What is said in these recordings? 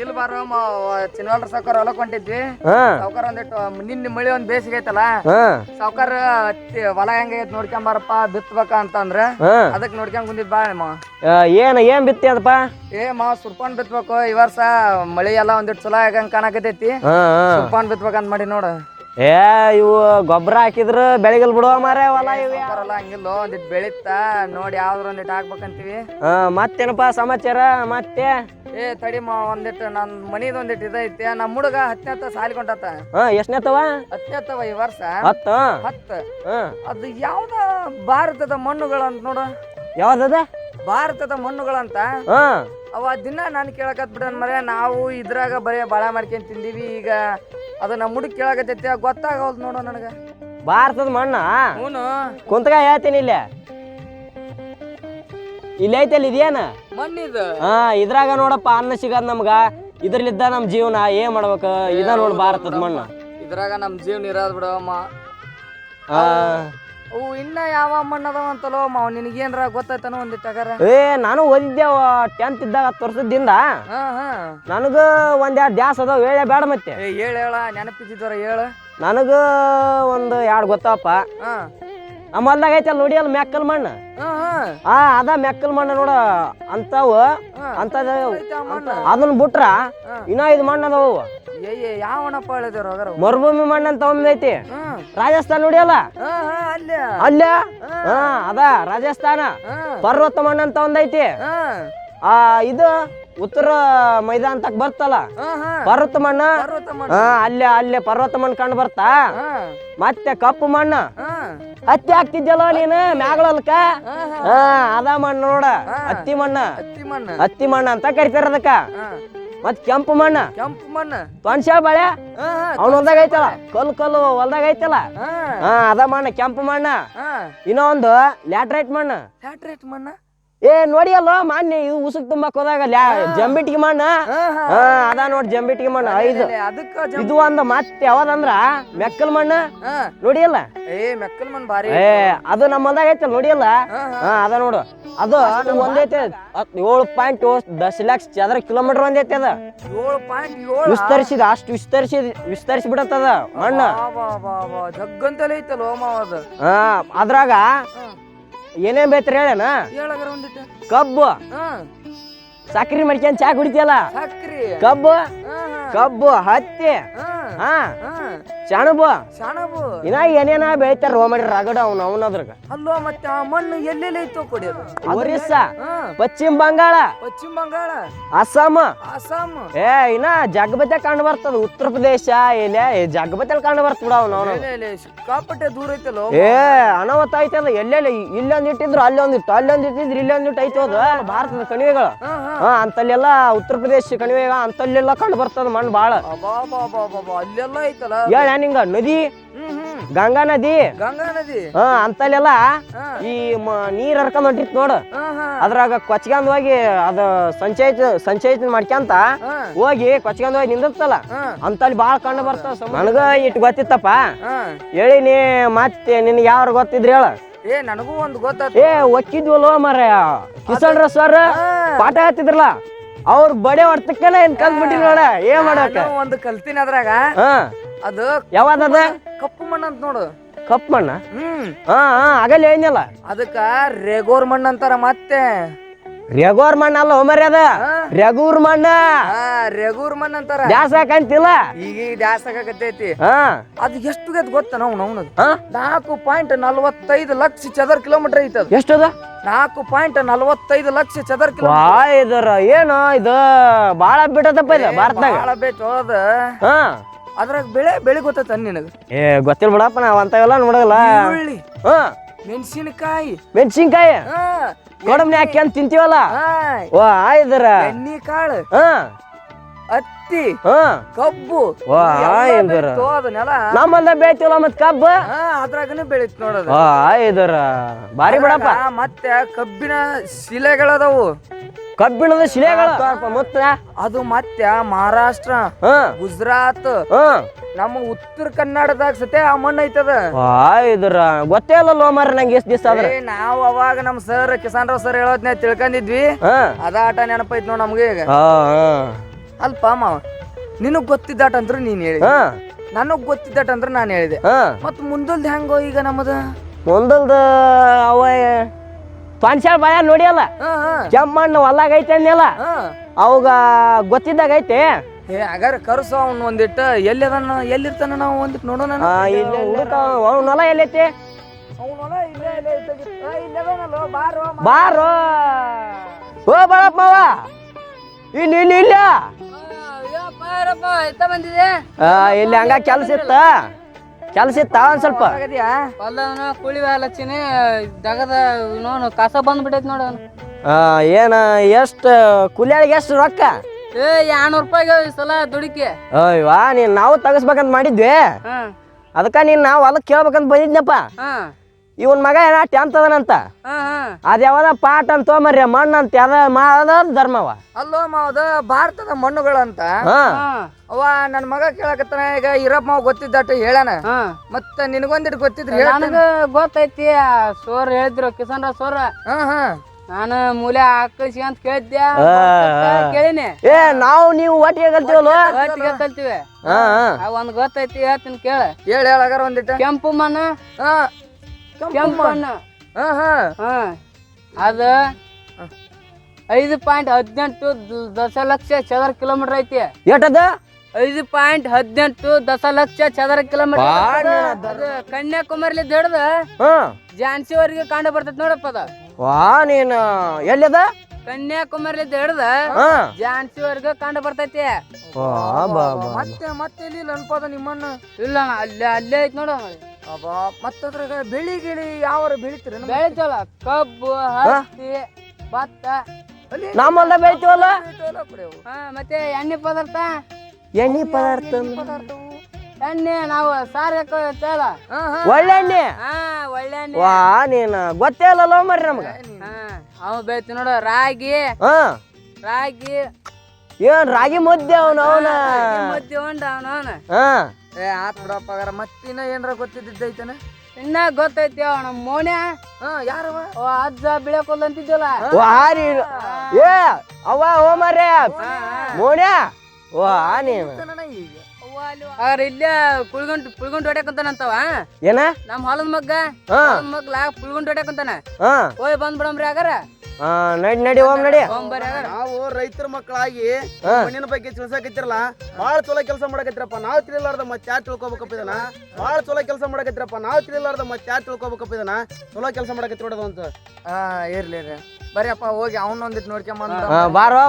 ಇಲ್ಲಿ ಬಾರ ಚಿನ್ನವಾಲ್ರ ಸಾವ್ಕಾರ ಹೊಲಕ್ ಹೊಂಟಿದ್ವಿ. ಸಾವ್ಕಾರ ಒಂದಿಟ್ಟು ನಿನ್ನೆ ಮಳಿ ಒಂದ್ ಬೇಸಿಗೆ ಐತಲ್ಲ, ಸಾವ್ಕಾರ ಹೊಲ ಹೆಂಗೈತ್ ನೋಡ್ಕೊಂಬಾರಪ್ಪ ಬಿತ್ತಬೇಕ ಅಂತಂದ್ರ ಅದಕ್ ನೋಡ್ಕೊಂಡ್ ಕುಂದಿದ್ ಬಾ ಮಾವ. ಏನ್ ಬಿತ್ತಿ ಅದಪ್ಪ? ಮಾವ ಸುರ್ಪಾನ್ ಬಿತ್ಬೇಕು. ಈ ವರ್ಷ ಮಳಿ ಎಲ್ಲಾ ಒಂದಿಟ್ಟು ಚಲೋ ಆಗಂಗ್ ಕಾಣಕತೈತಿ. ಸುರ್ಪಾನ್ ಬಿತ್ಬೇಕಂತ ಮಾಡಿ ನೋಡ. ಇವು ಗೊಬ್ಬರ ಹಾಕಿದ್ರ ಬೆಳಿಗಲ್ ಬಿಡುವ ಮಾರೇ ಹೊಲ ಇವೆಲ್ಲ ಹಂಗಿಲ್ಲ. ಒಂದಿಟ್ಟು ಬೆಳಿತ ನೋಡಿ ಯಾವ್ದ್ರ ಒಂದಿಟ್ಟು ಹಾಕ್ಬೇಕಂತೀವಿ. ಮತ್ತೇನಪ್ಪಾ ಸಮಾಚಾರ? ಮತ್ತೆ ತಡಿ ಒಂದಿಟ್ಟು ನನ್ ಮನಿದ್ ಒಂದಿಟ್ಟು ಇದೈತಿ. ನಮ್ ಹುಡುಗ 10ನೇ ಸಾಲಿ ಕೊಂಡಾತ. ಎಷ್ಟನೇತವ? 10ನೇ ಈ ವರ್ಷ 10. ಅದು ಯಾವ್ದ ಭಾರತದ ಮಣ್ಣುಗಳಂತ ನೋಡ. ಯಾವ್ದದ? ಭಾರತದ ಮಣ್ಣುಗಳಂತ. ಅವ ದಿನ ನಾನು ಕೇಳಕತ್ ಬಿಡನ್ ಮರ. ನಾವು ಇದ್ರಾಗ ಬರೀ ಬಾಳ ಮಾಡ್ಕೊಂಡ್ ತಿಂದೀವಿ. ಈಗ ಅದು ನಮ್ಮ ಹುಡುಗ ಕೇಳಕತ್ತೈತಿ, ಗೊತ್ತಾಗವಲ್ದು ನೋಡ ನನಗ. ಭಾರತದ ಮಣ್ಣ? ಹೂನು ಕುಂತಗ ಹೇಳ್ತೀನಿ. ಇಲ್ಲಿ ಐತಲ್ಲ ಇದೇನ ಮಣ್ಣಿದು? ಇದ್ರಾಗ ನೋಡಪ್ಪ ಅನ್ನ ಸಿಗದ್ ನಮ್ಗ. ಇದ್ರಲ್ಲಿದ್ದ ನಮ್ ಜೀವನ ಏನ್ ಮಾಡ್ಬೇಕ. ಇದ ನೋಡ್ ಭಾರತದ ಮಣ್ಣ. ಇದ್ರಾಗ ನಮ್ ಜೀವನ ಇರೋದ್ ಬಿಡವಮ್ಮ. ಅವು ಇನ್ನ ಯಾವ ಮಣ್ಣ ಅದಾವ ಅಂತಲೋ ಮಾವ, ನಿನಗೇನ್ರ ಗೊತ್ತಾಯ್ತಾನ ಒಂದಿಟ್ಟಾಗಾರ? ನಾನು ಓದಿದ್ದೆ 10th ಇದ್ದಾಗ 10 ವರ್ಷದಿಂದ. ನನಗ ಒಂದೆರಡು ದ್ಯಾಸ್ ಅದಾವ, ಹೇಳ ಬೇಡ ಮತ್ತೆ. ಹೇಳ ನೆನಪಿದ್ದಿದ್ದವ್ರ ಹೇಳ. ನನಗ ಒಂದು 2 ಗೊತ್ತಪ್ಪ. ನಮ್ಮ ಹೊಲ್ದಾಗ ಐತಲ್ಲ ನೋಡಿ, ಅಲ್ಲಿ ಮೆಕ್ಕಲ್ ಮಣ್ಣು. ಅದ ಮೆಕ್ಕಲ್ ಮಣ್ಣು ನೋಡ. ಅಂತವು ಅದನ್ನ ಬಿಟ್ರ ಇನ್ನ 5 ಮಣ್ಣು ಅದಾವ. ಯಾವನಪ್ಪ ಹೇಳಿದ್ರು? ಮರುಭೂಮಿ ಮಣ್ಣು ಅಂತ ಒಂದೈತಿ, ರಾಜಸ್ಥಾನ ನೋಡಿ ಅಲ್ಲ ಅಲ್ಲ. ಅದ ರಾಜಸ್ಥಾನ. ಪರ್ವತ ಮಣ್ಣು ಅಂತ ಒಂದೈತಿ. ಇದು ಉತ್ತರ ಮೈದಾನ ತಕ್ ಬರ್ತಲ್ಲ ಪರ್ವತ ಮಣ್ಣು. ಅಲ್ಲೇ ಪರ್ವತ ಮಣ್ಣು ಕಂಡು ಬರ್ತಾ. ಮತ್ತೆ ಕಪ್ಪು ಮಣ್ಣು ಹತ್ತಿ ಹಾಕ್ತಿದ್ಯಲ್ಲ ನೀನು ಮ್ಯಾಗಳಲ್ಕ. ಅದ ಮಣ್ಣು ನೋಡ, ಹತ್ತಿ ಮಣ್ಣು ಅಂತ ಕರಿತಾರ ಅದಕ್ಕ. ಮತ್ ಕೆಂಪು ಮಣ್ಣು ತೊನ್ಶಾ ಬಾಳೆ ಅವ್ನ ಹೊಲ್ದಾಗ ಐತಲ್ಲ, ಕಲ್ಲು ಹೊಲ್ದಾಗ ಐತಲ್ಲ, ಅದ ಮಣ್ಣು ಕೆಂಪು ಮಣ್ಣು. ಇನ್ನೊಂದು ಲ್ಯಾಟ್ರೈಟ್ ಮಣ್ಣು. ನೋಡಿ ಅಲ್ವ ಮಾನ್ಯ ಇದು ಉಸುಕ್ ತುಂಬಾಕ್ ಹೋದಾಗ ಜಂಬಿಟ್ಟಿಗೆ ಮಣ್ಣು. ಅದ ನೋಡ್ ಜಂಬಿಟ್ಟಿಗೆ ಮಣ್ಣು 5. ಇದು ಒಂದು ಮತ್ತೆ ಯಾವ್ದಂದ್ರ ಮೆಕ್ಕಲ್ ಮಣ್ಣು ನೋಡಿ ಅಲ್ಲ. ಮೆಕ್ಕಲ್ ಮಣ್ಣು ಬಾರಿ. ಅದು ನಮ್ಮ ಹೊಲ್ದಾಗ ಐತಲ್ಲ ನೋಡಿ ಅಲ್ಲ. ಅದ ನೋಡು, ಅದು ಒಂದೈತೆ 7.10 ಲಕ್ಷ ಚದರ ಕಿಲೋಮೀಟರ್ ಒಂದೈತೆ. ಅದ 7.7 ಅಷ್ಟು ವಿಸ್ತರಿಸಿ ಬಿಡತ್ತದ ಮಣ್ಣು. ಜಗ್ಗಂತಲೇ ಐತಲ್ಲ ಮಾವದ. ಅದ್ರಾಗ ಏನೇನ್ ಬೇಯ್ತಾರ ಹೇಳೇನ? ಕಬ್ಬು, ಸಕ್ರಿ ಮಡ್ಕೊಂಡ್ ಚಾ ಕುಡಿತಿಯಲ್ಲ, ಕಬ್ಬು, ಹತ್ತಿ, ಸೆಣಬು, ಇನ್ನ ಏನೇನ ಬೆಳಿತಾರ ಮಾಡ್ರಿ ರಗಡ ಅವನದ್ರಾಗ. ಅಲ್ಲೋ ಮತ್ತೆ ಆ ಮಣ್ಣು ಎಲ್ಲೆಲ್ಲ ಐತೋ ಕೊಡಿ. ಒರಿಸ್ಸಾ, ಪಶ್ಚಿಮ ಬಂಗಾಳ, ಅಸ್ಸಾಂ. ಇನ್ನ ಜಗಬತ್ತೆ ಕಂಡು ಬರ್ತದ. ಉತ್ತರ ಪ್ರದೇಶ ಇಲ್ಲ ಜಗಬತ್ತಲ್ಲಿ ಕಂಡು ಬರ್ತ ಬಿಡ ಅವನು. ಸಿಕ್ಕಾಪಟ್ಟೆ ದೂರ ಐತಲ್ಲೋ. ಅನಾವತ್ತ ಐತದ. ಎಲ್ಲೆಲ್ಲ ಇಲ್ಲೊಂದ್ ಇಟ್ಟಿದ್ರು ಅಲ್ಲೊಂದಿಟ್ಟು, ಇಟ್ಟಿದ್ರು ಇಲ್ಲೊಂದಿಟ್ಟು ಐತೋದು ಭಾರತದ ಕಣಿವೆಗಳು. ಅಂತಲ್ಲೆಲ್ಲ ಉತ್ತರ ಪ್ರದೇಶ ಕಣಿವೆ ಅಂತಲ್ಲೆಲ್ಲ ಕಂಡು ಬರ್ತದ ಮಣ್ಣು ಬಾಳ. ಅಲ್ಲೆಲ್ಲ ಐತಲ್ಲ ನಿಂಗ ನದಿ, ಗಂಗಾ ನದಿ ಅಂತಲ್ಲೆಲ್ಲ ಈ ನೀರ್ ಹರ್ಕೊಂಡ್ ಹೊಂಟಿತ್ ನೋಡು. ಅದ್ರಾಗ ಕೊಚ್ಕೊಂಡ್ ಹೋಗಿ ಅದ ಸಂಚಯಿತ ಮಾಡ್ಕೊಂತ ಹೋಗಿ ಕೊಚ್ಕೊಂಡ್ ಹೋಗಿ ನಿಂದಿರ್ತಲ್ಲ, ಅಂತಲ್ಲಿ ಬಾಳ ಕಂಡು ಬರ್ತಾವ. ನನಗ ಇಟ್ ಗೊತ್ತಿತ್ತಪ್ಪ ಹೇಳಿನಿ. ಮತ್ತೆ ನಿನ್ಗೆ ಯಾರು ಗೊತ್ತಿದ್ರಿ ಹೇಳ? ನನಗೂ ಒಂದು ಗೊತ್ತ. ಒಕ್ಕಿದ್ವಲ್ವ ಮರ ಕಿಸಣ್ರ ಸರ್ ಪಾಠ ಹೇಳ್ತಿದ್ರಲ್ಲ, ಅವ್ರ ಬಡೆ ಹೊಡ್ತಕ್ಕೇನ ಏನ್ ಕಲ್ತ್ಬಿಟ್ಟಿ ನೋಡ. ಏನ್ ಮಾಡಕ ಒಂದು ಕಲ್ತೀನಿ ಅದ್ರಾಗ. ಅದು ಯಾವ್ದದ? ಕಪ್ಪು ಮಣ್ಣು ಅಂತ ನೋಡು. ಕಪ್ಪು ಮಣ್ಣ? ಆಗಲ್ಲ ಏನಿಲ್ಲ. ಅದಕ್ಕ ರೇಗೋರ್ ಮಣ್ಣು ಅಂತಾರ. ಮತ್ತೆ ರೆಗೋರ್ ಮಣ್ಣ ಅಲ್ಲ ಒಮ್ಮರಿ, ಅದ ರೆಗೂರ್ ಮಣ್ಣ. ರೆಗೂರ್ ಮಣ್ಣು ಅಂತಾರ. ದ್ಯಾಸ ಹಾಕಂತಿಲ್ಲ ಈಗ ದ್ಯಾಸ ಹಾಕತೈತಿ. ಅದು ಎಷ್ಟು ಗತ್ ಗೊತ್ತ? ನಾವು 4.45 ಲಕ್ಷ ಚದರ ಕಿಲೋಮೀಟರ್ ಐತದ. ಎಷ್ಟದ? 4.45 ಲಕ್ಷ ಚದರ ಕಿಲೋಮೀಟರ್. ಇದರ ಏನು ಇದು ಬಾಳ ಬಿಟ್ಟದಪ್ಪ ಇದು ಭಾರತದಾಗ. ಬಾಳ ಬೇಟ್ ಹೋದ. ಅದ್ರಾಗ ಬೆಳೆ ಗೊತ್ತ ನಿನಗ? ಗೊತ್ತಿಲ್ಲ ಬಿಡಪ್ಪ, ನಾವ್ ಅಂತವೆಲ್ಲ ನೋಡಲ್ಲ. ಮೆಣಸಿನಕಾಯಿ ಗೋಡಂಬಿ ಹಾಕ್ಯಂತ ತಿಂತೀವಲ್ಲ. ಇದರ ಎಣ್ಣಿ ಕಾಳು, ಹತ್ತಿ, ಕಬ್ಬು ನಮ್ಮಲ್ಲ ಬೆಳಿತೀವಲ್ಲ. ಮತ್ ಕಬ್ಬು ಅದ್ರಾಗನು ಬೆಳಿತ್ ನೋಡೋದು. ಇದರ ಬಾರಿ ಬಿಡಪ್ಪ. ಮತ್ತೆ ಕಬ್ಬಿನ ಶಿಲೆಗಳದವು. ಕಬ್ಬಿಣದ ಶಿಲೆಗಳು ಮತ್ತೆ ಅದು ಮತ್ತೆ ಮಹಾರಾಷ್ಟ್ರ, ಗುಜರಾತ್, ನಮ್ಮ ಉತ್ತರ ಕನ್ನಡದಾಗ ಸತೆ ಆ ಮಣ್ಣು ಐತದ. ಇದ್ರ ಗೊತ್ತೇ ಇಲ್ಲೋ ಮಾರ ನಂಗೆ ಎಷ್ಟ್ ದಿವಸ ಆದ್ರೆ. ನಾವು ಅವಾಗ ನಮ್ ಸರ್ ಕಿಸಾನ್ ರಾವ್ ಸರ್ ಹೇಳೋದ್ನ ತಿಳ್ಕೊಂಡಿದ್ವಿ. ಅದ ಆಟ ನೆನಪೈತ್ ನೋಡ್ ನಮ್ಗೆ. ಈಗ ಅಲ್ಪ ಮಾವ ನಿನಗ್ ಗೊತ್ತಿದ್ದಾಟಂದ್ರು ನೀನ್ ಹೇಳಿದೆ ಹಾ ನನಗ್ ಗೊತ್ತಿದ್ದಾಟಂದ್ರ ನಾನು ಹೇಳಿದೆ ಹಾ ಮತ್ ಮುಂದಲ್ದ ಹೆಂಗೋ ಈಗ ನಮ್ಮದ ಮುಂದಲ್ದ ಅವ ಪಾನ್ಶಾಳ ಬಾಯ ನೋಡಿಯಲ್ಲ ಕೆಮ್ಮಣ್ಣು ಹೊಲ್ಲಾಗ ಐತೆ ಅಂದ್ಯಲ್ಲ ಅವಾಗ ಗೊತ್ತಿದ್ದಾಗ ಐತೆ ಏ ಅಗಾರ ಕರ್ಸು ಅವ್ನು ಒಂದಿಟ್ಟು ಎಲ್ಲಿರ್ತಾನ ನಾವು ಒಂದಿಟ್ಟು ನೋಡೋಣ ಅವ್ನ ಹೊಲ ಎಲ್ಲೈತಿ ಬಾರೋ ಓ ಬಾಳಪ್ಪ ಮಾವ ಇಲ್ಲಿ ಇಲ್ಲಿ ಇಲ್ಲ ಬಂದಿದೆ ಇಲ್ಲಿ ಹಂಗ ಕೆಲ್ಸ ಇತ್ತ ಒಂದ್ ಸ್ವಲ್ಪ ಹೊಲದವನ ಕುಳಿ ಹಲಚ್ಚಿನಿ ದಗದ ನೋನು ಕಸ ಬಂದ್ಬಿಟ್ಟೈತಿ ನೋಡ ಏನ ಎಷ್ಟ್ ಕೂಲಿಯಾಳಿಗೆ ಎಷ್ಟು ರೊಕ್ಕ 200 ರೂಪಾಯಿಗೆ ಈ ಸಲ ದುಡಿಕೆ ಅಯ್ಯವಾ ನೀನ್ ನಾವು ತಗಸ್ಬೇಕಂತ ಮಾಡಿದ್ವಿ ಅದಕ್ಕ ನೀನ್ ನಾವು ಹೊಲಕ್ ಕೇಳ್ಬೇಕಂತ ಬಂದಿದ್ನಪ್ಪ ಇವನ್ ಮಗ ಏನ 10th ಅದನಂತ ಅದ ಯಾವ್ದ ಪಾಠ ಅಂತ ತೊಗೊಂಬರ್ರಿ ಮಣ್ಣು ಅಂತ ಯಾವ್ದ ಧರ್ಮವ ಅಲ್ಲೋ ಮಾವದ ಭಾರತದ ಮಣ್ಣುಗಳಂತ ಅವ ನನ್ ಮಗ ಕೇಳಕತ್ತಾನ ಈಗ ಇರಪ್ಪ ಮಾವ ಗೊತ್ತಿದ್ದಾಟ ಹೇಳಣ ಮತ್ತ ನಿನಗೊಂದಿಟ್ಟು ಗೊತ್ತಿದ್ರಿ ನನಗ ಗೊತ್ತೈತಿ ಸೋರ್ ಹೇಳಿದ್ರು ಕಿಸನ್ ಸೋರ ನಾನು ಮೂಲೆ ಆಕಳಿಸಿ ಅಂತ ಕೇಳಿದ್ದೆ ಕೇಳಿನಿ ಏ ನಾವು ನೀವು ಒಟ್ಟಿಗೆ ಕಲ್ತೀವಲ್ವ ಒಟ್ಟಿಗೆ ಕಲ್ತೀವಿ ಒಂದ್ ಗೊತ್ತೈತಿ ಹೇಳ್ತೀನಿ ಕೇಳ ಹೇಳಾಗಾರ ಒಂದಿಟ್ಟು ಕೆಂಪು ಮಣ್ಣು ಕೆಂಪು ಮಣ್ಣು ಅದ 5.18 ದಶಲಕ್ಷ ಚದರ ಕಿಲೋಮೀಟರ್ ಐತಿ ಎಷ್ಟದ 5.18 ದಶಲಕ್ಷ ಚದರ ಕಿಲೋಮೀಟರ್ ಕನ್ಯಾಕುಮಾರಿಲಿ ಹಿಡ್ದ ಝಾನ್ಸಿವರೆಗೆ ಕಂಡು ಬರ್ತೈತಿ ನೋಡಪ್ಪ ಅದ ವಾ ನೀನ್ ಎಲ್ಲಿದ ಕನ್ಯಾಕುಮಾರಿಲಿ ಹಿಡ್ದ ಝಾನ್ಸಿವರೆಗೆ ಕಂಡು ಬರ್ತೈತಿ ಮತ್ತೆ ಮತ್ತೆ ಎಲ್ಲಿ ಅನ್ಪದ ನಿಮ್ಮನ್ನ ಇಲ್ಲ ಅಲ್ಲೇ ಐತಿ ನೋಡ ಮತ್ತದ್ರಾಗ ಬೆಳಿ ಗಿಳಿ ಯಾವ ಬೆಳಿತೀರ ಬೆಳಿತಲ್ಲ ಕಬ್ಬು ಹತ್ತಿ ಭತ್ತ ನಮ್ಮಲ್ಲ ಬೆಳಿತೀವಲ್ಲ ಮತ್ತೆ ಎಣ್ಣೆ ಪದಾರ್ಥ ಎಣ್ಣೆ ನಾವು ಸಾರ್ ಹಾಕೋಲ್ಲ ಒಳ್ಳೆ ಎಣ್ಣೆ ಒಳ್ಳೆ ಎಣ್ಣೆ ವಾ ನೀನ್ ಗೊತ್ತೇ ಇಲ್ಲಲ್ಲ ಮರ್ರಿ ನಮ್ಗ ಅವ ಬೆಳಿತೀವಿ ನೋಡು ರಾಗಿ ಏನ್ ರಾಗಿ ಮುದ್ದೆ ಅವನು ಮದ್ದೆ ಉಂಡ ಅವನು ಆತ್ ಬಿಡಪ್ಪ ಮತ್ತಿನ ಏನ್ರ ಗೊತ್ತಿದ್ದೈತನ ಇನ್ನ ಗೊತ್ತೈತಿ ನಮ್ಮ ಮೋನ್ಯ ಯಾರವ ಅಜ್ಜ ಬೆಳಕೊಲ್ಲ ಅಂತಿದ್ವಲ್ಲ ಏ ಅವ ಓ ಮರ್ಯ ಮೋನ್ಯ ವಾ ನೀನ್ ಇಲ್ಲೇ ಪುಳ್ಗುಂಟ್ ಹೊಡ್ಯಾಕಂತಾನಂತವ ಏನ ನಮ್ ಹೊಲದ ಮಗ್ಲ ಪುಳ್ಗುಂಟ್ ಹೊಡ್ಯಾಕಂತಾನ ಹೋಯ್ ಬಂದ್ ಬಿಡಮ್ರಿ ಆಗಾರ ನಡಿ ಹೋಗ್ ನಡಿ ನಾವು ರೈತರ ಮಕ್ಕಳಾಗಿ ಮಣ್ಣಿನ ಬಗ್ಗೆ ತಿಳ್ಸಾಕತ್ತಿರಲ್ಲ ಬಾಳ ಚಲೋ ಕೆಲಸ ಮಾಡಕತ್ತಿರಪ್ಪ ನಾವ್ ತಿಳಿಲಾರ್ದ ಮತ್ತೆ ಯಾರು ತಿಳ್ಕೊಬೇಕಪ್ಪ ಇದನ್ನ ಬಾಳ ಚಲೋ ಕೆಲಸ ಮಾಡಕತ್ತಿರಪ್ಪ ನಾವ್ ತಿಳಿಲಾರ್ದ ಮತ್ತೆ ಯಾರು ತಿಳ್ಕೊಬೇಕಪ್ಪ ಇದನ್ನ ಚಲೋ ಕೆಲಸ ಮಾಡಕತ್ತಿ ನೋಡೋದು ಅಂತ ಇರ್ಲಿ ಬರಿಯಪ್ಪ ಹೋಗಿ ಅವನೊಂದಿಟ್ಟು ನೋಡ್ಕೊಂಬಂದ ಬಾರೋ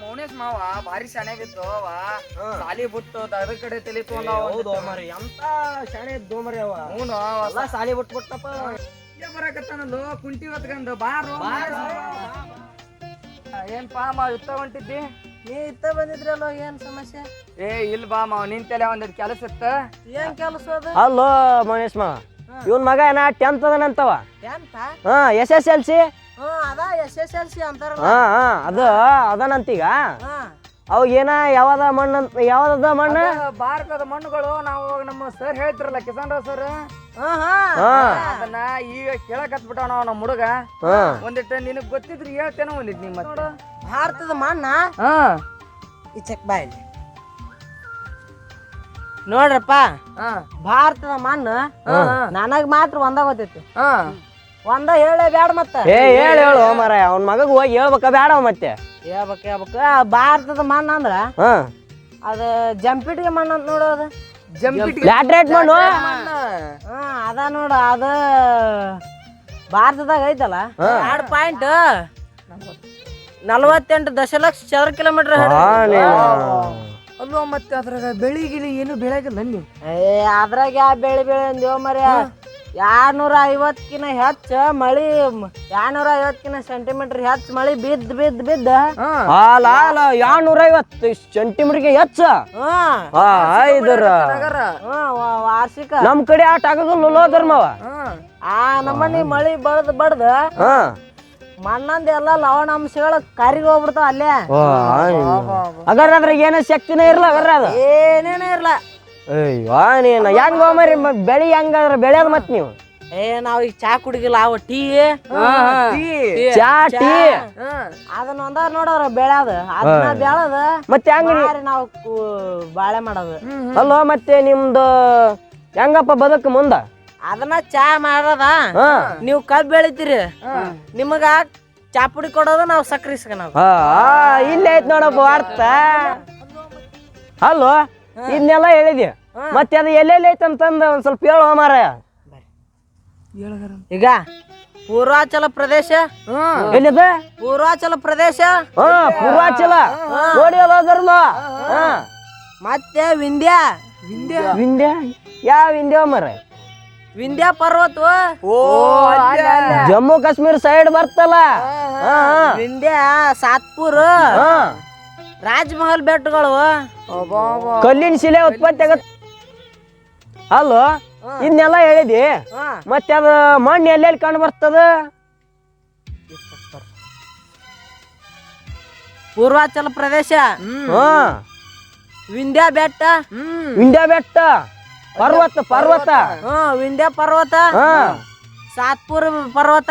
ಮೌನೇಶ್ ಮಾವ ಭಾರಿ ಶಾಣೆಗಿತ್ತು ಸಾಲಿ ಬಿಟ್ಟು ಅದ್ರ ಕಡೆ ತಲೆ ಹೌದು ಮರಿ ಎಂತ ಶಾಣೆ ಇದ್ದು ಮರಿ ಅವ ಸಾಲಿ ಬಿಟ್ಬಿಟ್ಟಪ್ಪ ಬರಕತ್ತಾನಲ್ಲ ಕುಂಟಿ ಹೊತ್ಕೊಂಡು ಬಾರೋ ಏನ್ ಪಾ ಮಾವ ಇತ್ತ ಹೊಂಟಿದ್ದಿ ನೀ ಇತ್ತ ಬಂದಿದ್ರಲ್ಲ ಏನ್ ಸಮಸ್ಯೆ ಇಲ್ಲ ಬಾ ಮಾವ ನಿಂತೆಲೆ ಒಂದಿಟ್ಟು ಕೆಲಸ ಇತ್ತ ಏನ್ ಕೆಲಸ ಅದ ಅಲ್ಲೋ ಮನೇಶ್ ಮಾವ ಇವನ್ ಮಗ ಏನ 10th ಅದನಂತವ SSLC ಅದ SSLC ಅಂತಾರ ಅದನಂತೀಗ ಅವ್ ಏನ ಯಾವ್ದ ಮಣ್ಣು ಭಾರತದ ಮಣ್ಣುಗಳು ನಾವು ನಮ್ಮ ಸರ್ ಹೇಳ್ತಿರಲ್ಲ ಕಿಸಾನ್ ರಾವ್ ಸರ್ ಅದನ್ನ ಈಗ ಕೇಳಕತ್ಬಿಟ್ಟ ನಾವು ನಮ್ಮ ಹುಡುಗ ಒಂದಿಟ್ಟು ನಿನಗ್ ಗೊತ್ತಿದ್ರಿ ಹೇಳ್ತೇನ ಒಂದಿಟ್ಟು ನಿಮ್ಮ ಭಾರತದ ಮಣ್ಣ ಈ ಚೆಕ್ ಬಾಯಲ್ಲಿ ನೋಡ್ರಪ್ಪ ಭಾರತದ ಮಣ್ಣು ನನಗ್ ಮಾತ್ರ ಒಂದ ಗೊತ್ತೈತಿ ಒಂದ ಹೇಳೇ ಬ್ಯಾಡ ಮತ್ತ ಹೇಳು ಮಾರಾಯ ಅವನ್ ಮಗಗ್ ಹೋಗಿ ಹೇಳ್ಬೇಕ ಬ್ಯಾಡ ಮತ್ತೆ ಹೇಳ್ಬೇಕ ಭಾರತದ ಮಣ್ಣು ಅಂದ್ರ ಅದ ಜಂಪಿಟಿಗೆ ಮಣ್ಣು ಅಂತ ನೋಡೋದು ಲ್ಯಾಟ್ರೇಟ್ ಮಣ್ಣು ಅದ ನೋಡ ಅದ ಭಾರತದಾಗ ಐತಲ್ಲ 2.48 ದಶಲಕ್ಷ ಚದರ ಕಿಲೋಮೀಟರ್ ಅಲ್ವಾ ಮತ್ತೆ ಅದ್ರಾಗ ಬೆಳಿಗಿಲಿ ಏನು ಬೆಳೆಗಿಲ್ಲ ನೀವು ಅದ್ರಾಗ ಯಾವ ಬೆಳೆ ಅಂದಿವ ಮರ 250 ಹೆಚ್ಚ ಮಳಿ 250 ಸೆಂಟಿಮೀಟರ್ ಹೆಚ್ಚ ಮಳಿ ಬಿದ್ದ 250 ಸೆಂಟಿಮೀಟರ್ಗೆ ಹೆಚ್ಚ ವಾರ್ಷಿಕ ನಮ್ ಕಡೆ ಆಟ ಆಗಲ್ಲ ಧರ್ಮವ ನಮ್ಮನಿ ಮಳಿ ಬಡ್ದ ಮಣ್ಣಂದ ಎಲ್ಲ ಲವಣಾಂಶಗಳು ಕರಿಗ ಹೋಗ್ಬಿಡ್ತಾವ ಅಲ್ಲೇ ಅದ್ರಾಗ ಏನೋ ಶಕ್ತಿನೇ ಇರ್ಲ ಅದು ಏನೇನ ಇರ್ಲ ಅಯ್ಯೋ ನೀನ್ ಹೆಂಗ ಮರಿ ಬೆಳಿ ಹೆಂಗಾದ್ರ ಬೆಳೆಯೋದ್ ಮತ್ ನೀವು ನಾವ್ ಈಗ ಚಾ ಕುಡಿಗಿಲ್ಲ ಅವ ಟೀ ಚಾ ಟೀ ಅದನ್ನ ಒಂದಾರ ನೋಡವ್ರ ಬೆಳ್ಯಾದ ಅದನ್ನ ಬೆಳದ ಮತ್ತೆ ಹೆಂಗ ನಾವು ಬಾಳೆ ಮಾಡೋದು ಅಲ್ಲೋ ಮತ್ತೆ ನಿಮ್ದು ಹೆಂಗಪ್ಪ ಬದುಕು ಮುಂದ ಅದನ್ನ ಚಾ ಮಾಡದ ಹಾ ನೀವು ಕಬ್ಬ್ ಬೆಳಿತೀರಿ ನಿಮಗ ಚಾ ಪುಡಿ ಕೊಡೋದು ನಾವು ಸಕ್ರಿ ಇಸ್ಕೊಳೋದು ಇಲ್ಲೇ ಐತ್ ನೋಡಪ್ಪ ಅರ್ಥ ಅಲ್ಲೋ ಇದನ್ನೆಲ್ಲ ಹೇಳಿದ್ಯ ಮತ್ತೆ ಅದು ಎಲ್ಲೆಲ್ಲಿ ಐತೆ ಅಂತಂದ ಒಂದ್ ಸ್ವಲ್ಪ ಹೇಳುವ ಮಾರಾಯ ಈಗ ಪೂರ್ವಾಚಲ ಪ್ರದೇಶ ಎಲ್ಲಿದ ಪೂರ್ವಾಚಲ ಪ್ರದೇಶ ಪೂರ್ವಾಚಲ ನೋಡಿ ಅಲ್ಲ ಮತ್ತೆ ವಿಂಧ್ಯ ವಿಂಧ್ಯ ಯಾವ ವಿಂಧ್ಯ ಮಾರಾಯ ವಿಂಧ್ಯ ಪರ್ವತ ಜಮ್ಮು ಕಾಶ್ಮೀರ ಸೈಡ್ ಬರ್ತಲ್ಲ ವಿಂಧ್ಯ ಸಾತ್ಪುರ್ ರಾಜಮಹಲ್ ಬೆಟ್ಟಗಳು ಕಲ್ಲಿನ ಶಿಲೆ ಉತ್ಪತ್ತಿ ಆಗತ್ ಅಲ್ಲೋ ಇದನ್ನೆಲ್ಲ ಹೇಳಿದಿ ಮತ್ತೆ ಅದ ಮಣ್ಣು ಎಲ್ಲೆಲ್ಲಿ ಕಂಡು ಬರ್ತದ ಪೂರ್ವಾಚಲ ಪ್ರದೇಶ ವಿಂಧ್ಯ ಬೆಟ್ಟ ವಿಂಧ್ಯ ಬೆಟ್ಟ ಪರ್ವತ ಪರ್ವತ ವಿಂಧ್ಯ ಪರ್ವತ ಸಾತ್ಪುರ್ ಪರ್ವತ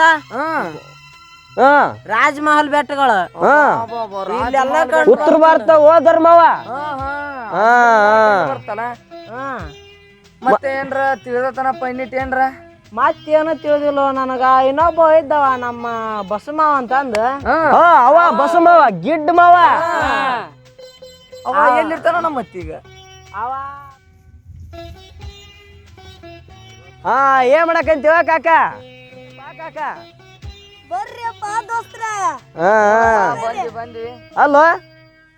ರಾಜಮಹಲ್ ಬೆಟ್ಟಗಳು ಇಲ್ಲೆಲ್ಲ ಉತ್ತರ ಭಾರತ ಓ ಧರ್ಮವ ಮತ್ತೆ ಏನ್ರ ತಿಳಿದತನಪ್ಪ ಇನ್ನಿಟ್ ಏನ್ರ ಮತ್ತೇನು ತಿಳಿದಿಲ್ಲ ನನಗ ಇನ್ನೊಬ್ಬ ಇದ್ದವ ನಮ್ಮ ಬಸಮಾವ ಅಂತಂದ ಅವ ಬಸಮವ ಗಿಡ್ಡ ಮಾವ ಅವ ಎಲ್ಲಿರ್ತಾನ ನಮ್ಮ ಮತ್ತೀಗ ಅವ ಏನ್ ಮಾಡಕಂತೀವ ಕಾಕ ಕಾಕ ಬಂದ್ವಿ ಅಲ್ಲೋ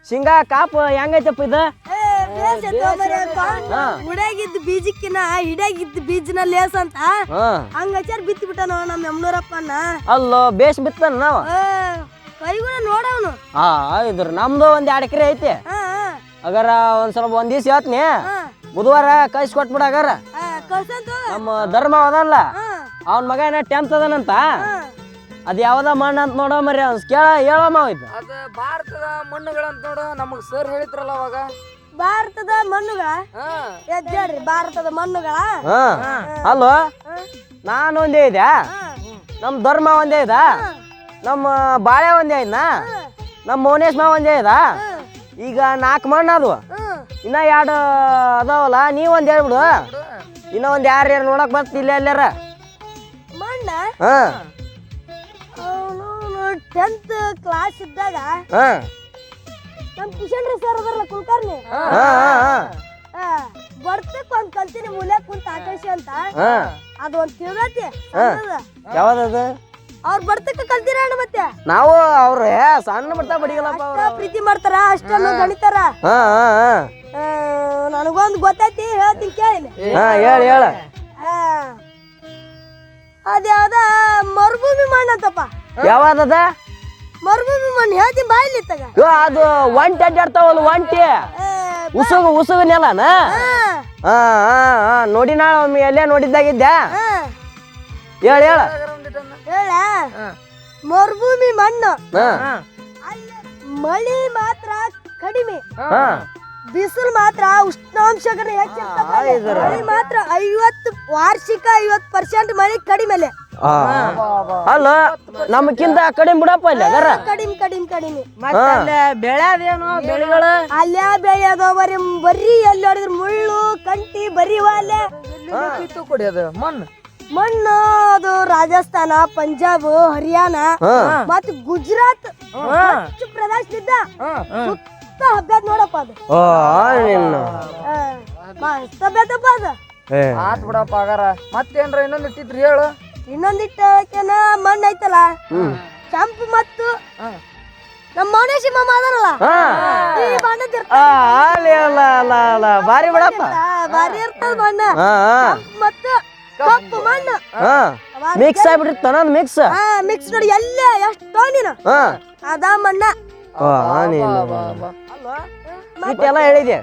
ಶೇಂಗಾ ಕಾಪು ಹೆಂಗೈತಪ್ಪ ಇದು ಹುಡಾಗಿದ್ದ ಬೀಜಕ್ಕಿನ ಹಿಡಾಗಿದ್ದ ಬೀಜನ ಲೇಸ್ ಅಂತ ಹಂಗಾಚಾರ ಬಿತ್ತಿ ಬಿಟ್ಟಾನ ನಮ್ಮ ಯಮನೂರಪ್ಪನ ಅಲ್ಲೋ ಬೇಸ್ ಬಿತ್ತಾನ ನಾವ ಕೈಗುಣ ನೋಡವನು ಇದ್ರ ನಮ್ದು ಒಂದ್ 2 ಎಕರೆ ಐತಿ ಅಗಾರ ಒಂದ್ ಸ್ವಲ್ಪ ಒಂದ್ ದಿವ್ಸ ಹೇಳ್ತೀನಿ ಬುಧವಾರ ಕಳ್ಸಿ ಕೊಟ್ಬಿಡ ಅಗಾರ ನಮ್ಮ ಧರ್ಮ ಅದಲ್ಲ ಅವನ ಮಗ ಏನ 10th ಅದನಂತ ಅದ್ ಯಾವ್ದ ಮಣ್ಣು ಅಂತ ನೋಡೋ ಮರಿ ಕೇಳ ಹೇಳಮ್ಮ ಇದು ಅದ ಭಾರತದ ಮಣ್ಣುಗಳಂತ ನೋಡು ನಮಗ್ ಸರ್ ಹೇಳಿದ್ರಲ್ಲ ಅವಾಗ ಭಾರತದ ಮಣ್ಣುಗಳ ಎದ್ದೇಳ್ರಿ ಭಾರತದ ಮಣ್ಣುಗಳ ಅಲ್ಲೋ ನಾನು ಒಂದೇ ಇದೆ ನಮ್ ಧರ್ಮ ಒಂದೇ ಇದ ನಮ್ಮ ಬಾಳೆ ಒಂದೇ ಐದ್ನಾ ನಮ್ಮ ಮೌನೇಶ್ ಮಾವ ಒಂದೇ ಇದ ಈಗ 4 ಮಣ್ಣು ಅದು ಇನ್ನ 2 ಅದಾವಲ್ಲ ನೀವ್ ಒಂದ್ ಹೇಳ್ಬಿಡು ಇನ್ನ ಒಂದ್ ಯಾರು ನೋಡಕ್ ಬರ್ತಿ ಇಲ್ಲ ಎಲ್ಲಾರ ಮಣ್ಣ 10th ಕ್ಲಾಸ್ ಇದ್ದಾಗ ನಮ್ ಕಿಶನ್ ಸರ್ ಅದರಲ್ಲ ಕುಲಕರ್ಣಿ ಬರ್ತಕ್ ಒಂದ್ ಕಲ್ತೀನಿ ಮೂಲೆ ಕುಂತ ಆಕಾಶ ಅಂತ ಅದು ಒಂದ್ ತಿಳ್ದತಿ ಯಾವ್ದದು ಅವ್ರ ಬರ್ತಕ್ಕ ಕಲ್ತೀರ ಮತ್ತೆ ನಾವು ಅವ್ರ ಸಣ್ಣ ಬರ್ತಾ ಬಡಿಗಲ್ಲಪ್ಪ ಪ್ರೀತಿ ಮಾಡ್ತಾರ ಅಷ್ಟನ್ನು ಗಣಿತಾರ ನನಗೊಂದು ಗೊತ್ತೈತಿ ಹೇಳ್ತೀನಿ ಕೇಳಿ ಹೇಳ ಅದ್ಯಾವ್ದ ಮರುಭೂಮಿ ಮಣ್ಣು ಅಂತಪ್ಪ ಯಾವ್ದದ ಮರುಭೂಮಿ ಮಣ್ಣು ಹೇಳ್ತೀನಿ ಬಾಯಿಲಿ ತಗ ಅದು ಒಂಟಿ ಅಡ್ಡಾಡ್ತಾವಲ್ಲ ಒಂಟಿ ಉಸುಗು ನೆಲನ ನೋಡಿ ನಾ ಎಲ್ಲೇ ನೋಡಿದ್ದಾಗಿದ್ದೆ ಹೇಳ ಹೇಳ ಮರುಭೂಮಿ ಮಣ್ಣು ಮಳಿ ಮಾತ್ರ ಕಡಿಮೆ ಬಿಸಿಲು ಮಾತ್ರ ಉಷ್ಣಾಂಶಗಳು ಹೆಚ್ಚಿರ್ತದೆ ಮಳಿ ಮಾತ್ರ 50 ವಾರ್ಷಿಕ 50% ಮಳಿ ಕಡಿಮೆ ಅಲ್ಲ ನಮ್ಕಿಂತ ಕಡಿಮೆ ಬಿಡಪ್ಪ ಇಲ್ಲ ಕಡಿಮೆ ಮತ್ತೆ ಬೆಳೆದೇನು ಬೆಳೆಗಳು ಅಲ್ಲೇ ಬೆಳೆಯೋದು ಬರೀ ಎಲ್ಲಿ ನೋಡಿದ್ರು ಮುಳ್ಳು ಕಂಟಿ ಬರೀವ ಅಲ್ಲೇ ಕೊಡಿ ಅದು ಮಣ್ಣು ಅದು ರಾಜಸ್ಥಾನ ಪಂಜಾಬ್ ಹರಿಯಾಣ ಮತ್ ಗುಜರಾತ್ ಪ್ರದೇಶದಿಂದ ಸುತ್ತ ಹಬ್ಬ ನೋಡಪ್ಪ ಅದು ಮಸ್ತ್ ಹಬ್ಬದಪ್ಪ ಅದು ಆತ್ ಬಿಡಪ್ಪ ಆಗಾರ ಮತ್ತೇನ್ರ ಇನ್ನೊಂದ್ ಇಟ್ಟಿದ್ರಿ ಹೇಳು ಇನ್ನೊಂದಿಟ್ಟನ ಮಣ್ಣು ಐತಲ್ಲ ಕೆಂಪು ಮತ್ತು ನಮ್ಮ ಮೌನೇಶಿ ಮಾಮ ಅದನಲ್ಲ ಈ ಬಣ್ಣದ ಬಾರಿ ಬಿಡಪ್ಪ ಬಾರಿ ಇರ್ತದ ಮಣ್ಣ ಕೆಂಪು ಮತ್ತು ಕಪ್ಪು ಮಣ್ಣು ಮಿಕ್ಸ್ ಆಗ್ಬಿಟ್ಟಿರ್ತಾನ ಮಿಕ್ಸ್ ಮಿಕ್ಸ್ ನೋಡಿ ಎಲ್ಲ ಎಷ್ಟು ನೀನು ಅದ ಮಣ್ಣ ಇಟ್ಟೆಲ್ಲ ಹೇಳಿದೆ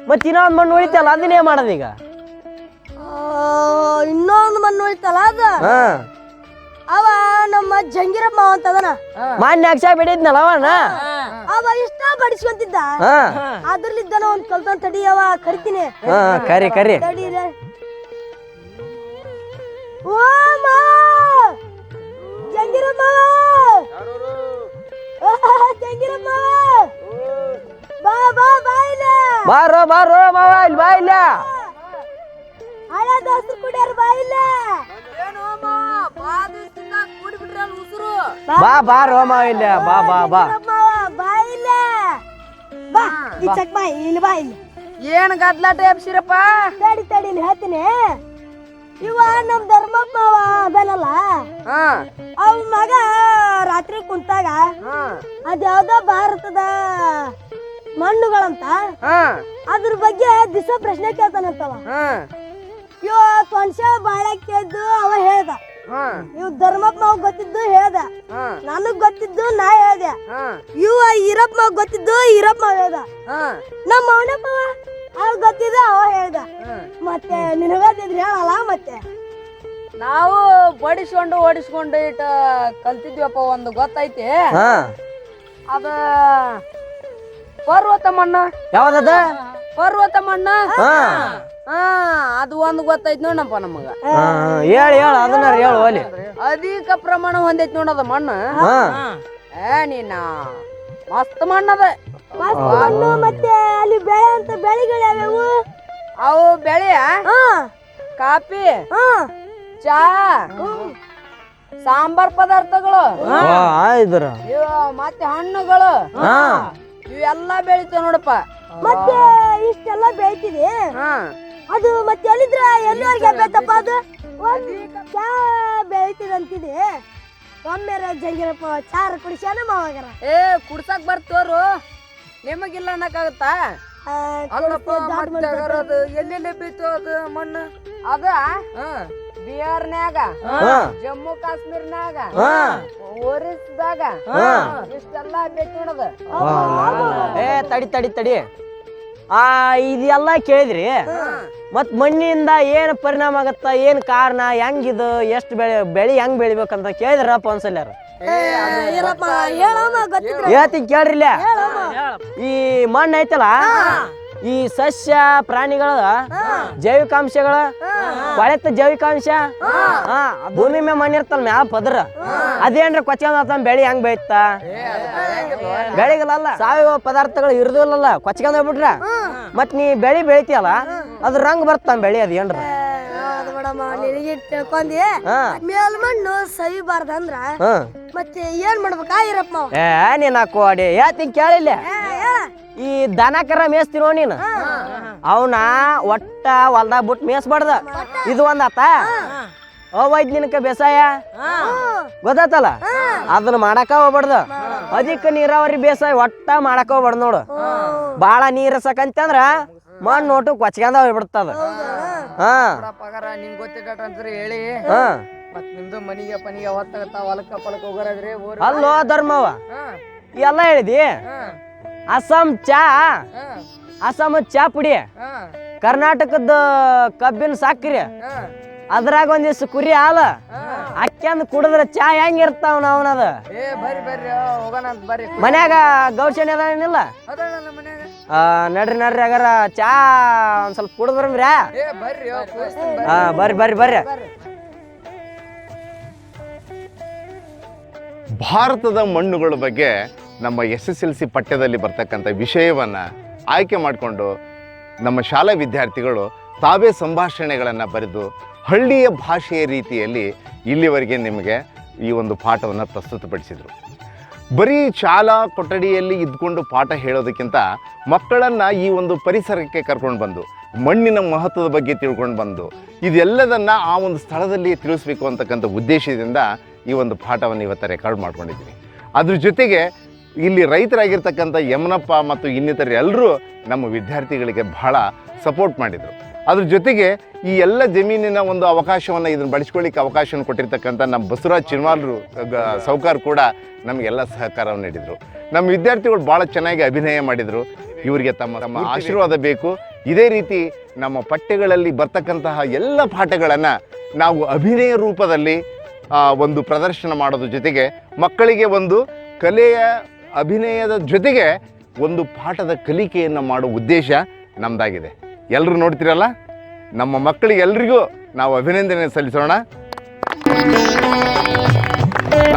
ಮತ್ ಇನ್ನೊಂದ್ ಮಣ್ಣು ಉಳಿತಲ್ಲ ಅದನ್ನೇ ಮಾಡೋದು ಈಗ ಇನ್ನೊಂದು ಮಣ್ಣು ಉಳಿತಲ್ಲ ಅದ ಅವ ನಮ್ಮ ಜಂಗಿರಪ್ಪ ಮಾವ ಅಂತ ಅದನ ಮಾನ್ಯ ಅಕ್ಷ ಬಿಡಿದ್ನಲ್ಲ ಅವನ ಅವ ಇಷ್ಟ ಬಡಿಸ್ಕೊಂತಿದ್ದ ಅದ್ರಲ್ಲಿದ್ದಾನ ಒಂದ್ ಕಲ್ತನ್ ತಡಿ ಅವ ಕರಿತೀನಿ ಕರಿ ತಡಿ ಓ ಮಾವ ಜಂಗಿರಪ್ಪ ಜಂಗಿರಪ್ಪ ಬಾ ಬಾ ಬಾ ಇಲ್ಲ ಬಾರೋ ಬಾರೋ ಮಾವ ಇಲ್ಲಿ ಬಾ ಇಲ್ಲ ಹಳೆ ದೋಸ್ತರು ಕುಡಿಯಾರ ಬಾ ಇಲ್ಲ ಬಾ ಬಾರೋ ಮಾವ ಇಲ್ಲ ಬಾ ಬಾ ಬಾ ಬಾ ಇಲ್ಲ ಬಾ ಈ ಚೆಕ್ ಬಾ ಇಲ್ಲಿ ಬಾ ಇಲ್ಲಿ ಏನ್ ಗದ್ಲಾಟ ಎಬ್ಸಿರಪ್ಪ ತಡಿ ತಡಿ ಇಲ್ಲಿ ಹೇಳ್ತೀನಿ ಇವ ನಮ್ ಧರ್ಮಪ್ಪ ಅದನಲ್ಲ ಅವ್ ಮಗ ರಾತ್ರಿ ಕುಂತಾಗ ಅದ್ಯಾವ್ದೋ ಭಾರತದ ಮಣ್ಣುಗಳಂತ ಅದ್ರ ಬಗ್ಗೆ ದಿವಸ ಪ್ರಶ್ನೆ ಕೇಳ್ತಾನಂತವ ಇವ ತ್ವಂಶ ಬಾಳಕ್ಕೆ ಎದ್ದು ಅವ ಹೇಳ್ದ ಇವ್ ಧರ್ಮಪ್ಪ ಮಾವ್ ಗೊತ್ತಿದ್ದು ಹೇಳ್ದ ನನಗ್ ಗೊತ್ತಿದ್ದು ನಾ ಹೇಳ್ದೆ ಇವ ಈರಪ್ಪ ಮಾವ್ ಗೊತ್ತಿದ್ದು ಈರಪ್ಪ ಮಾವ್ ಹೇಳ್ದ ನಮ್ಮ ಅವನಪ್ಪ ಅವ್ ಗೊತ್ತಿದ್ದ ಅವ ಹೇಳ್ದ ಮತ್ತೆ ನಿನಗತ್ತಿದ್ರೆ ಹೇಳಲ್ಲ ಮತ್ತೆ ನಾವು ಬಡಿಸ್ಕೊಂಡು ಓಡಿಸ್ಕೊಂಡು ಇಟ್ಟ ಕಲ್ತಿದ್ವಪ್ಪ ಒಂದು ಗೊತ್ತೈತಿ ಅದ ಪರ್ವತ ಮಣ್ಣ ಯಾವ್ದದ ಪರ್ವತ ಮಣ್ಣ ಅದು ಒಂದು ಗೊತ್ತೈತಿ ನೋಡಪ್ಪ ನಮಗ ಹೇಳ ಹೇಳ ಅದನ್ನ ಹೇಳು ಅಲ್ಲಿ ಅಧಿಕ ಪ್ರಮಾಣ ಹೊಂದೈತಿ ನೋಡದ ಮಣ್ಣು ನೀನ ಮಸ್ತ್ ಮಣ್ಣದ ಮಣ್ಣು ಮತ್ತೆ ಅಲ್ಲಿ ಬೆಳೆ ಅಂತ ಬೆಳೆಗಳು ಯಾವ್ಯಾವು ಅವು ಬೆಳೆಯ ಕಾಫಿ ಚಾ ಸಾಂಬಾರ್ ಪದಾರ್ಥಗಳು ಇದ್ರ ಮತ್ತೆ ಹಣ್ಣುಗಳು ಇವೆಲ್ಲ ಬೆಳಿತಾವ ನೋಡಪ್ಪ ಮತ್ತೆ ಇಷ್ಟೆಲ್ಲ ಬೆಳಿತೀವಿ ಅದು ಮತ್ತೆ ಎಲ್ಲಿದ್ರ ಎಲ್ಲಿವರೆಗೆ ಬೇಕಪ್ಪ ಅದು ಚಾ ಬೆಳಿತೀರಂತಿದೆ ಒಮ್ಮೆ ಜಂಗಿರಪ್ಪ ಚಾರ ಕುಡಿಸ್ಯಾನ ಮಾವಾಗರ ಕುಡ್ಸಕ್ ಬರ್ತೋರು ನಿಮಗಿಲ್ಲ ಅನ್ನಕ್ಕಾಗತ್ತಾ ಅಲ್ಲಪ್ಪ ಮತ್ತೆ ಅದು ಎಲ್ಲೆಲ್ಲಿ ಬೀತು ಅದು ಮಣ್ಣು ಅದ ಬಿಹಾರ್ನ್ಯಾಗ ಜಮ್ಮು ಕಾಶ್ಮೀರ್ನಾಗ ಒರಿಸ್ದಾಗ ಇಷ್ಟೆಲ್ಲ ಬೇಕು ನೋಡದ ತಡಿ ತಡಿ ತಡಿ ಇದೆಲ್ಲ ಕೇಳಿದ್ರಿ ಮತ್ ಮಣ್ಣಿಂದ ಏನ್ ಪರಿಣಾಮ ಆಗತ್ತ ಏನ್ ಕಾರಣ ಹೆಂಗಿದು ಎಷ್ಟು ಬೆಳಿ ಹೆಂಗ್ ಬೆಳಿಬೇಕಂತ ಕೇಳಿದ್ರಪ್ಪ ಒಂದ್ಸಲ ಹೇಳ್ತೀನಿ ಕೇಳ್ರಿಲ್ಲ ಈ ಮಣ್ಣು ಐತಲ್ಲ ಈ ಸಸ್ಯ ಪ್ರಾಣಿಗಳ ಜೈವಿಕಾಂಶಗಳ ಕೊಳೆತ ಜೈವಿಕಾಂಶ ಭೂಮಿ ಮೇಲೆ ಮಣ್ಣು ಇರ್ತಲ್ಲ ಮ್ಯಾಲ ಪದ್ರ ಅದೇನ್ರಿ ಕೊಚ್ಕೊಂಡ್ ಬೆಳಿ ಹೆಂಗ್ ಬೆಳಿತ ಬೆಳಿಗಲ್ಲ ಸಾವಯವ ಪದಾರ್ಥಗಳು ಇರುದಿಲ್ಲಲ್ಲ ಕೊಚ್ಕೊಂಡ್ ಹೋಗ್ಬಿಟ್ರ ಮತ್ ನೀ ಬೆಳಿ ಬೆಳಿತೀಯಲ್ಲ ಅದ್ರ ರಂಗ್ ಬರ್ತಾನ ಬೆಳಿ ಅದ್ ಏನ್ರ ನಿನಗೆ ತಿಳ್ಕೊಂಡಿ ಮೇಲ್ಮಣ್ಣು ಸವಿಬಾರ್ದಂದ್ರ ಮತ್ತೆ ಏನ್ ಮಾಡ್ಬೇಕಾ ಇರಪ್ಪ ನೀನ್ ಹಾಕೋಡಿ ಹೇಳ್ತೀನಿ ಕೇಳಿಲ್ಲ ಈ ದನ ಕರ ಮೇಸ್ತಿರೋ ನೀನು ಅವನ ಒಟ್ಟ ಹೊಲ್ದಾಗ ಬಿಟ್ಟು ಮೇಸ್ಬಾರ್ದ ಇದು ಒಂದಾತ ಅವೈಜ್ಞಾನಿಕ ಬೇಸಾಯ ಗೊತ್ತಾತಲ್ಲ ಅದನ್ನ ಮಾಡಾಕ ಹೋಗ್ಬಾರ್ದು ಅಧಿಕ ನೀರಾವರಿ ಬೇಸಾಯ ಒಟ್ಟ ಮಾಡಾಕ ಹೋಗ್ಬಾರ್ದು ನೋಡು ಬಾಳ ನೀರ್ ಸಕಂತಂದ್ರ ಮಣ್ಣು ನೋಟು ಕೊಚ್ಕೊಂಡ ಹೋಗ್ಬಿಡ್ತದ ಪಗಾರ ನಿಂಗ್ ಗೊತ್ತಿಟ್ಟ ಅಂತಾರೆ ಹೇಳಿ ಮತ್ ನಿಮ್ದು ಮನಿಗೆ ಪನಿಗೆ ಹೊತ್ತಾಗತ್ತ ಹೊಲಕ್ಕ ಪಲಕ ಹೋಗರಾದ್ರಿ ಅಲ್ಲೋ ಧರ್ಮವ ಎಲ್ಲ ಹೇಳಿದಿ ಅಸ್ಸಾಂ ಚಾ ಪುಡಿ ಕರ್ನಾಟಕದ ಕಬ್ಬಿನ ಸಕ್ರಿ ಅದ್ರಾಗ ಒಂದಿವ್ಸ ಕುರಿ ಹಾಲ ಅಕ್ಕಿಂದ ಕುಡಿದ್ರ ಚಾ ಹೆಂಗಿರ್ತಾವ ನಾವನದ ಮನ್ಯಾಗ ಗೌರ್ಷಣೆ ಅದೇನಿಲ್ಲ ನಡ್ರಿ ನಡ್ರಿ ಅಗಾರ ಚಾ ಒಂದ್ ಸ್ವಲ್ಪ ಕುಡಿದ್ರಂಗ್ರ ಬರ್ರಿ ಬರ್ರಿ ಬರ್ರಿ ಭಾರತದ ಮಣ್ಣುಗಳ ಬಗ್ಗೆ ನಮ್ಮ SSLC ಪಠ್ಯದಲ್ಲಿ ಬರ್ತಕ್ಕಂಥ ವಿಷಯವನ್ನು ಆಯ್ಕೆ ಮಾಡಿಕೊಂಡು ನಮ್ಮ ಶಾಲಾ ವಿದ್ಯಾರ್ಥಿಗಳು ತಾವೇ ಸಂಭಾಷಣೆಗಳನ್ನು ಬರೆದು ಹಳ್ಳಿಯ ಭಾಷೆಯ ರೀತಿಯಲ್ಲಿ ಇಲ್ಲಿವರೆಗೆ ನಿಮಗೆ ಈ ಒಂದು ಪಾಠವನ್ನು ಪ್ರಸ್ತುತಪಡಿಸಿದರು. ಬರೀ ಶಾಲಾ ಕೊಠಡಿಯಲ್ಲಿ ಇದ್ಕೊಂಡು ಪಾಠ ಹೇಳೋದಕ್ಕಿಂತ ಮಕ್ಕಳನ್ನು ಈ ಒಂದು ಪರಿಸರಕ್ಕೆ ಕರ್ಕೊಂಡು ಬಂದು ಮಣ್ಣಿನ ಮಹತ್ವದ ಬಗ್ಗೆ ತಿಳ್ಕೊಂಡು ಬಂದು ಇದೆಲ್ಲದನ್ನು ಆ ಒಂದು ಸ್ಥಳದಲ್ಲಿ ತಿಳಿಸ್ಬೇಕು ಅಂತಕ್ಕಂಥ ಉದ್ದೇಶದಿಂದ ಈ ಒಂದು ಪಾಠವನ್ನು ಇವತ್ತು ರೆಕಾರ್ಡ್ ಮಾಡ್ಕೊಂಡಿದ್ದೀನಿ. ಅದ್ರ ಜೊತೆಗೆ ಇಲ್ಲಿ ರೈತರಾಗಿರ್ತಕ್ಕಂಥ ಯಮನಪ್ಪ ಮತ್ತು ಇನ್ನಿತರ ಎಲ್ಲರೂ ನಮ್ಮ ವಿದ್ಯಾರ್ಥಿಗಳಿಗೆ ಬಹಳ ಸಪೋರ್ಟ್ ಮಾಡಿದರು. ಅದ್ರ ಜೊತೆಗೆ ಈ ಎಲ್ಲ ಜಮೀನಿನ ಒಂದು ಅವಕಾಶವನ್ನು ಇದನ್ನು ಬಳಸ್ಕೊಳ್ಳಿಕ್ಕೆ ಅವಕಾಶವನ್ನು ಕೊಟ್ಟಿರ್ತಕ್ಕಂಥ ನಮ್ಮ ಬಸವರಾಜ್ ಚಿನ್ವಾಲ್ರು ಸೌಕಾರ್ ಕೂಡ ನಮಗೆಲ್ಲ ಸಹಕಾರವನ್ನು ನೀಡಿದರು. ನಮ್ಮ ವಿದ್ಯಾರ್ಥಿಗಳು ಭಾಳ ಚೆನ್ನಾಗಿ ಅಭಿನಯ ಮಾಡಿದರು. ಇವರಿಗೆ ತಮ್ಮ ಆಶೀರ್ವಾದ ಬೇಕು. ಇದೇ ರೀತಿ ನಮ್ಮ ಪಠ್ಯಗಳಲ್ಲಿ ಬರ್ತಕ್ಕಂತಹ ಎಲ್ಲ ಪಾಠಗಳನ್ನು ನಾವು ಅಭಿನಯ ರೂಪದಲ್ಲಿ ಒಂದು ಪ್ರದರ್ಶನ ಮಾಡೋದ್ರ ಜೊತೆಗೆ ಮಕ್ಕಳಿಗೆ ಒಂದು ಕಲೆಯ ಅಭಿನಯದ ಜೊತೆಗೆ ಒಂದು ಪಾಠದ ಕಲಿಕೆಯನ್ನು ಮಾಡುವ ಉದ್ದೇಶ ನಮ್ಮದಾಗಿದೆ. ಎಲ್ಲರೂ ನೋಡ್ತೀರಲ್ಲ, ನಮ್ಮ ಮಕ್ಕಳಿಗೆಲ್ಲರಿಗೂ ನಾವು ಅಭಿನಂದನೆ ಸಲ್ಲಿಸೋಣ. ನಮಸ್ಕಾರ.